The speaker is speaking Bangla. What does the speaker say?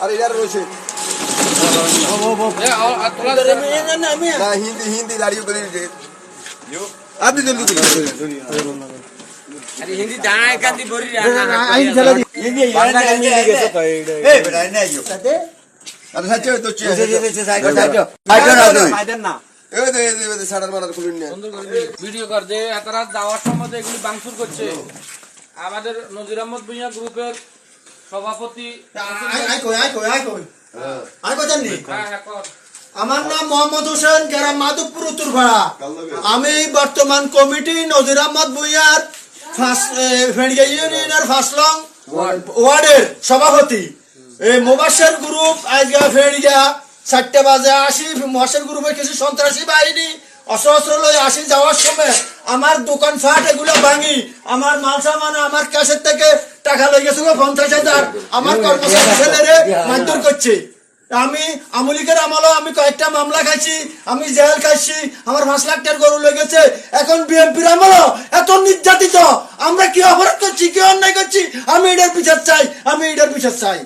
আরে ইয়ার রয়েছে না হিন্দি হিন্দি দাঁড়িয়ে করে আপনি জলদি अरे हिंदी जाना है क्या दी बोरी আইন চলা দি হিন্দি বাংলা গালি গেছে তো এই বেটা না আইও আরে সাথে তো চেয়ে সাইকেল সাইকেল না এই দে সাড়ার মারার খুলুন না সুন্দর করে ভিডিও কর যে এত রাত যাওয়ার সময় এগুলি বাংসুর করছে আমাদের নজির আহমদ ভুঁইয়া গ্রুপের সভাপতি আমার নাম মোহাম্মদ হোসেন, গ্রাম মাধবপুর উত্তরপাড়া। আমি বর্তমান কমিটি নজির আহমদ ভুঁইয়ার ইউনিয়নের ফাঁসলং ওয়ার্ডের সভাপতি। এই মোবাসের গ্রুপ আজকে ফেড়িয়া 4টা বাজে আসি। মোবাসের গ্রুপের কিছু সন্ত্রাসী বাহিনী অস্ত্র লই আসি। যাওয়ার সময় আমার দোকান ফাট এগুলো ভাঙি, আমার মাল সামান আমার কাছের থেকে টাকা লই গেছিল 50,000। আমার কর্মচারী ছেলেরে মারধর করছে। আমি আমলিকের আমলে আমি কয়েকটা মামলা খাইছি, আমি জেল খাইছি, আমার 5 লাখ টাকার গরু লেগেছে। এখন বিএনপির আমলে এত নির্যাতিত, আমরা কি অপরাধ করছি, কি অন্যায় করছি? আমি এটার বিচার চাই, আমি এটার বিচার চাই।